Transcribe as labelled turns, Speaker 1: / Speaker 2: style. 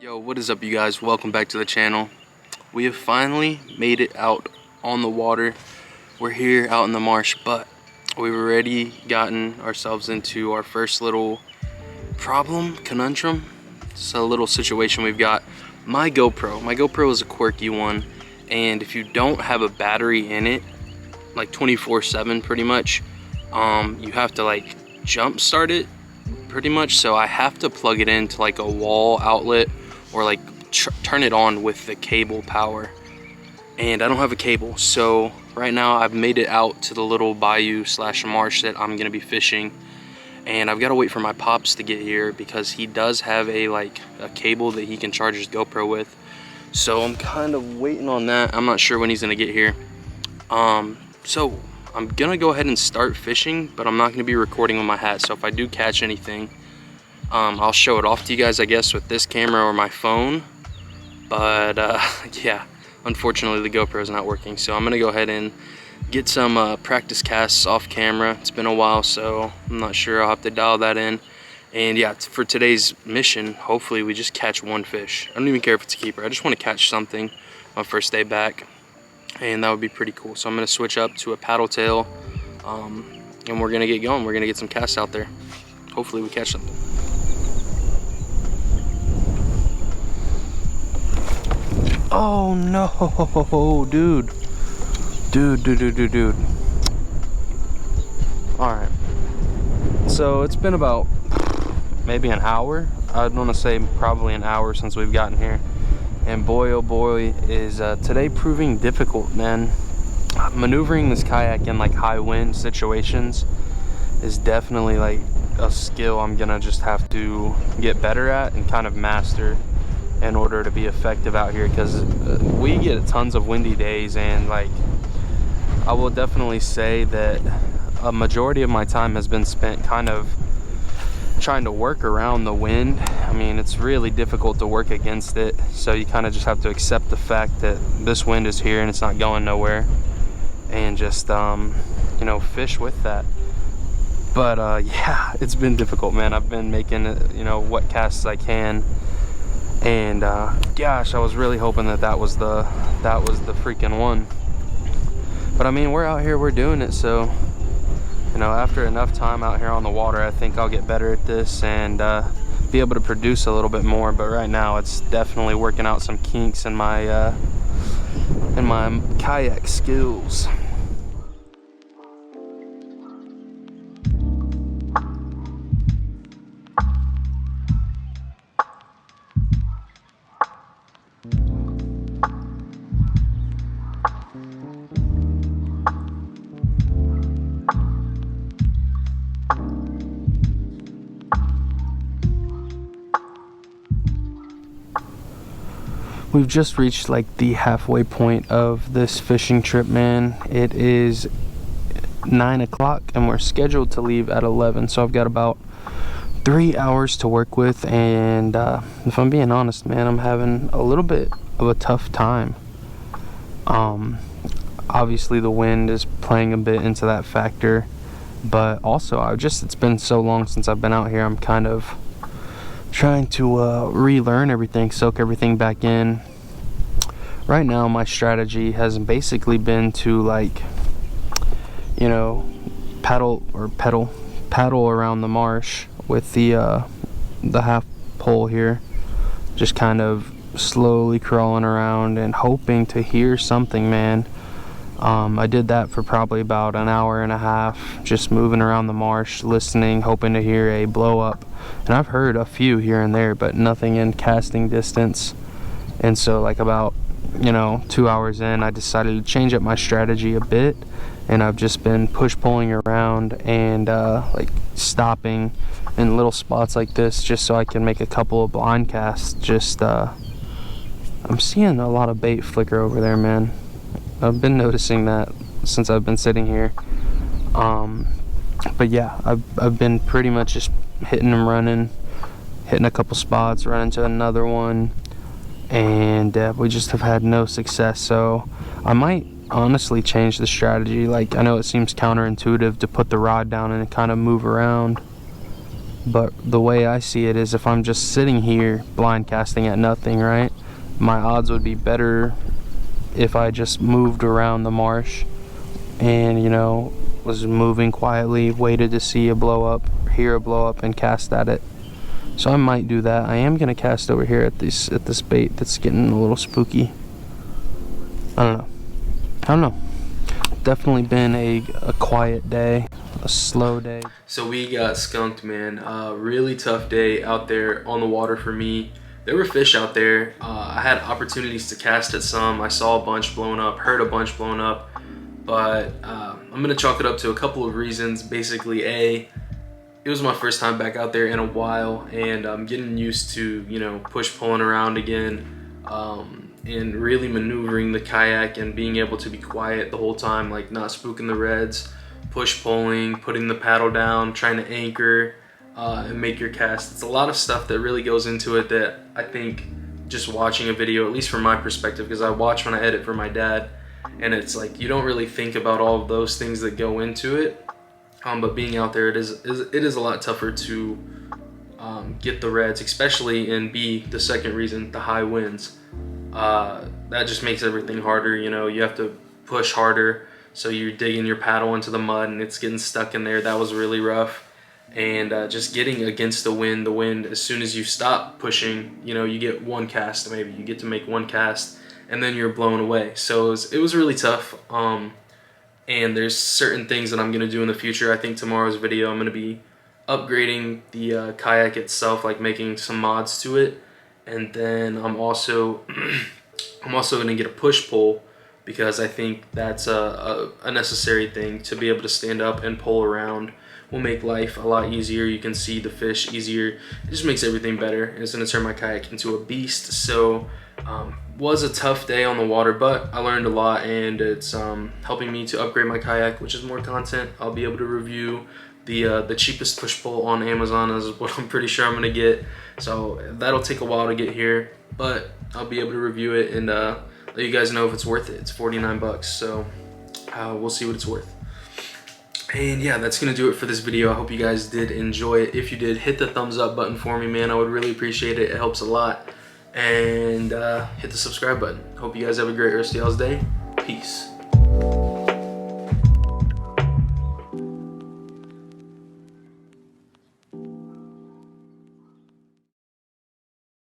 Speaker 1: Yo, what is up, you guys? Welcome back to the channel. We have finally made it out on the water. We're here out in the marsh, but we've already gotten ourselves into our first little conundrum. It's a little situation we've got. My GoPro is a quirky one, and if you don't have a battery in it, like 24/7 pretty much, you have to like jump start it pretty much. So I have to plug it into like a wall outlet or like turn it on with the cable power, and I don't have a cable. So right now I've made it out to the little bayou slash marsh that I'm gonna be fishing, and I've got to wait for my pops to get here because he does have a cable that he can charge his GoPro with. So I'm kind of waiting on that. I'm not sure when he's gonna get here. So I'm gonna go ahead and start fishing, but I'm not gonna be recording with my hat. So if I do catch anything, I'll show it off to you guys, I guess, with this camera or my phone. But yeah, unfortunately the GoPro is not working. So I'm gonna go ahead and get some practice casts off camera. It's been a while, so I'm not sure. I'll have to dial that in. And yeah, for today's mission, hopefully we just catch one fish. I don't even care if it's a keeper. I just want to catch something my first day back, and that would be pretty cool. So I'm gonna switch up to a paddle tail, and we're gonna get going. We're gonna get some casts out there. Hopefully we catch something. Oh no, dude. All right, so it's been about maybe an hour. I'd want to say probably an hour since we've gotten here, and boy oh boy is today proving difficult, man. Maneuvering this kayak in like high wind situations is definitely like a skill I'm gonna just have to get better at and kind of master in order to be effective out here, because we get tons of windy days, and like I will definitely say that a majority of my time has been spent kind of trying to work around the wind. I mean, it's really difficult to work against it, so you kind of just have to accept the fact that this wind is here and it's not going nowhere, and just you know, fish with that. But yeah, it's been difficult, man. I've been making, you know, what casts I can, and gosh, I was really hoping that was the freaking one. But I mean, we're out here, we're doing it, so you know, after enough time out here on the water, I think I'll get better at this and be able to produce a little bit more. But right now it's definitely working out some kinks in my kayak skills. We've just reached like the halfway point of this fishing trip, man. It is 9 o'clock and we're scheduled to leave at 11, so I've got about 3 hours to work with, and if I'm being honest, man, I'm having a little bit of a tough time. Obviously the wind is playing a bit into that factor, but also it's been so long since I've been out here. I'm kind of trying to relearn everything, soak everything back in. Right now my strategy has basically been to, like, you know, paddle around the marsh with the half pole here, just kind of slowly crawling around and hoping to hear something, man. I did that for probably about an hour and a half, just moving around the marsh, listening, hoping to hear a blow up. And I've heard a few here and there, but nothing in casting distance. And so like about, you know, 2 hours in, I decided to change up my strategy a bit, and I've just been push-pulling around and like stopping in little spots like this just so I can make a couple of blind casts. Just I'm seeing a lot of bait flicker over there, man. I've been noticing that since I've been sitting here. But yeah, I've been pretty much just hitting and running, hitting a couple spots, running to another one, and we just have had no success. So I might honestly change the strategy. Like, I know it seems counterintuitive to put the rod down and kind of move around, But the way I see it is if I'm just sitting here blind casting at nothing, right, my odds would be better if I just moved around the marsh and, you know, was moving quietly, waited to see a blow up, hear a blow up, and cast at it. So I might do that. I am gonna cast over here at this bait that's getting a little spooky. I don't know. Definitely been a quiet day, a slow day. So we got skunked, man. Really tough day out there on the water for me. There were fish out there. I had opportunities to cast at some. I saw a bunch blown up, heard a bunch blown up, but I'm gonna chalk it up to a couple of reasons. Basically, it was my first time back out there in a while, and I'm getting used to, you know, push pulling around again, and really maneuvering the kayak and being able to be quiet the whole time, like not spooking the reds, push pulling, putting the paddle down, trying to anchor, and make your cast. It's a lot of stuff that really goes into it that I think just watching a video, at least from my perspective, because I watch when I edit for my dad, and it's like you don't really think about all of those things that go into it. But being out there, it is a lot tougher to get the reds, especially in the second reason, the high winds. That just makes everything harder. You know, you have to push harder, so you're digging your paddle into the mud and it's getting stuck in there. That was really rough. And just getting against the wind, as soon as you stop pushing, you know, you get one cast, maybe you get to make one cast, and then you're blown away. So it was really tough. And there's certain things that I'm going to do in the future. I think tomorrow's video I'm going to be upgrading the kayak itself, like making some mods to it. And then I'm also going to get a push pull, because I think that's a necessary thing to be able to stand up and pull around. Will make life a lot easier. You can see the fish easier. It just makes everything better. It's going to turn my kayak into a beast. So was a tough day on the water, but I learned a lot, and it's helping me to upgrade my kayak, which is more content. I'll be able to review the cheapest push pull on Amazon, is what I'm pretty sure I'm gonna get. So that'll take a while to get here, but I'll be able to review it and let you guys know if it's worth it. It's 49 bucks, so we'll see what it's worth. And yeah, that's gonna do it for this video. I hope you guys did enjoy it. If you did, hit the thumbs up button for me, man. I would really appreciate it. It helps a lot. And hit the subscribe button. Hope you guys have a great rest of y'all's day. Peace.